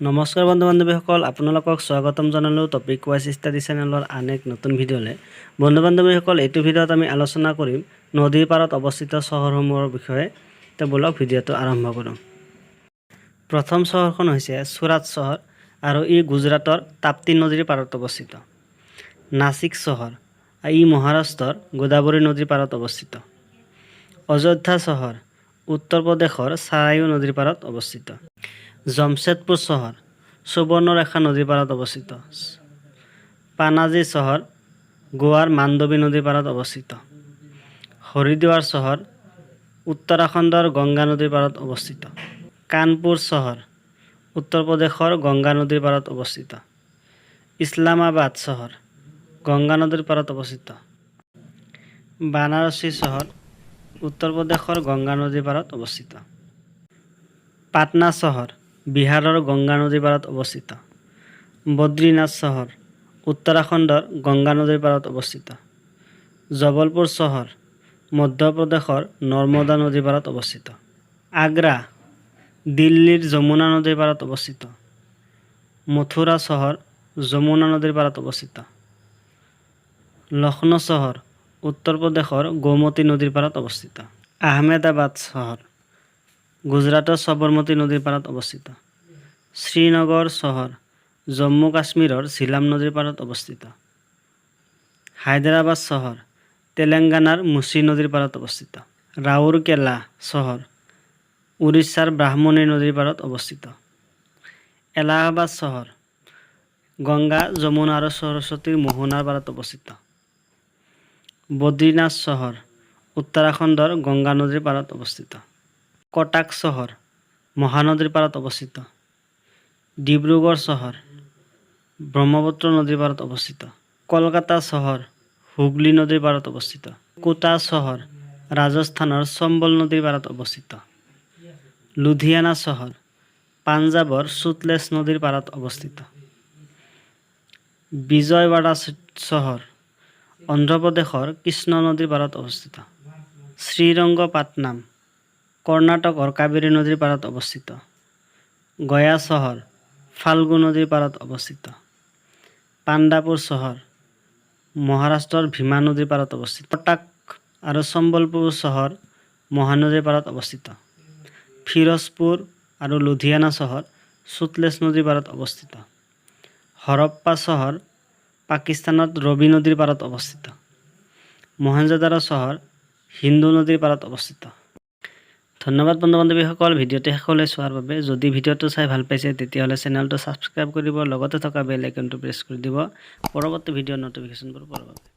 নমস্কাৰ বন্ধু বান্ধৱীসকল, আপোনালোকক স্বাগতম জনালোঁ টপিক ৱাইজ ষ্টাডি চেনেলৰ আন এক নতুন ভিডিঅ'লৈ। বন্ধু বান্ধৱীসকল, এইটো ভিডিঅ'ত আমি আলোচনা কৰিম নদীৰ পাৰত অৱস্থিত চহৰসমূহৰ বিষয়ে। তো বলক ভিডিঅ'টো আৰম্ভ কৰোঁ। প্ৰথম চহৰখন হৈছে চুৰাট চহৰ আৰু ই গুজৰাটৰ তাপ্তি নদীৰ পাৰত অৱস্থিত। নাছিক চহৰ, ই মহাৰাষ্ট্ৰৰ গোদাবৰী নদীৰ পাৰত অৱস্থিত। অযোধ্যা চহৰ, উত্তৰ প্ৰদেশৰ চাৰায়ু নদীৰ পাৰত অৱস্থিত। জমছেদপুৰ চহৰ, সুবৰ্ণৰেখা নদীৰ পাৰত অৱস্থিত। পানাজী চহৰ, গোৱাৰ মাণ্ডৱী নদীৰ পাৰত অৱস্থিত। হৰিদ্বাৰ চহৰ, উত্তৰাখণ্ডৰ গংগা নদীৰ পাৰত অৱস্থিত। কানপুৰ চহৰ, উত্তৰ প্ৰদেশৰ গংগা নদীৰ পাৰত অৱস্থিত। ইছলামাবাদ চহৰ, গংগা নদীৰ পাৰত অৱস্থিত। বানাৰসী চহৰ, উত্তৰ প্ৰদেশৰ গংগা নদীৰ পাৰত অৱস্থিত। পাটনা চহৰ, বিহাৰৰ গংগা নদীৰ পাৰত অৱস্থিত। বদ্ৰীনাথ চহৰ, উত্তৰাখণ্ডৰ গংগা নদীৰ পাৰত অৱস্থিত। জবলপুৰ চহৰ, মধ্যপ্ৰদেশৰ নৰ্মদা নদীৰ পাৰত অৱস্থিত। আগ্ৰা, দিল্লীৰ যমুনা নদীৰ পাৰত অৱস্থিত। মথুৰা চহৰ, যমুনা নদীৰ পাৰত অৱস্থিত। লক্ষ্ণৌ চহৰ, উত্তৰ প্ৰদেশৰ গোমতী নদীৰ পাৰত অৱস্থিত। আহমেদাবাদ চহৰ, গুজৰাটৰ সবৰমতী নদীৰ পাৰত অৱস্থিত। শ্ৰীনগৰ চহৰ, জম্মু কাশ্মীৰৰ ঝিলাম নদীৰ পাৰত অৱস্থিত। হায়দৰাবাদ চহৰ, তেলেংগানাৰ মুচি নদীৰ পাৰত অৱস্থিত। ৰাউৰকেলা চহৰ, উৰিষ্যাৰ ব্ৰাহ্মণী নদীৰ পাৰত অৱস্থিত। এলাহাবাদ চহৰ, গংগা, যমুনা আৰু সৰস্বতীৰ মোহনাৰ পাৰত অৱস্থিত। বদ্ৰীনাথ চহৰ, উত্তৰাখণ্ডৰ গংগা নদীৰ পাৰত অৱস্থিত। কটাক চহৰ, মহানদীৰ পাৰত অৱস্থিত। ডিব্ৰুগড় চহৰ, ব্ৰহ্মপুত্ৰ নদীৰ পাৰত অৱস্থিত। কলকাতা চহৰ, হুগলী নদীৰ পাৰত অৱস্থিত। কোটা চহৰ, ৰাজস্থানৰ চম্বল নদীৰ পাৰত অৱস্থিত। লুধিয়ানা চহৰ, পাঞ্জাৱৰ সুতলেজ নদীৰ পাৰত অৱস্থিত। বিজয়ৱাড়া চহৰ, অন্ধ্ৰপ্ৰদেশৰ কৃষ্ণ নদীৰ পাৰত অৱস্থিত। শ্ৰীৰংগপাটনাম, কৰ্ণাটকৰ কাবেৰী নদীৰ পাৰত অৱস্থিত। গয়া চহৰ, ফাল্গু নদীৰ পাৰত অৱস্থিত। পাণ্ডাপুৰ চহৰ, মহাৰাষ্ট্ৰৰ ভীমা নদীৰ পাৰত অৱস্থিত। কটাক আৰু চম্বলপুৰ চহৰ, মহানদীৰ পাৰত অৱস্থিত। ফিৰোজপুৰ আৰু লুধিয়ানা চহৰ, সুতলেজ নদীৰ পাৰত অৱস্থিত। হৰপ্পা চহৰ, পাকিস্তানত ৰবি নদীৰ পাৰত অৱস্থিত। মহেঞ্জোদাৰো চহৰ, সিন্ধু নদীৰ পাৰত অৱস্থিত। ধন্যবাদ বন্ধু বান্ধৱীসকল, ভিডিঅ'টো শেষলৈ চোৱাৰ বাবে। যদি ভিডিঅ'টো চাই ভাল পাইছে তেতিয়াহ'লে চেনেলটো ছাবস্ক্ৰাইব কৰিব, লগতে থকা বেল আইকনটো প্ৰেছ কৰি দিব পৰৱৰ্তী ভিডিঅ'ৰ ন'টিফিকেশ্যনবোৰ পোৱাৰ বাবে।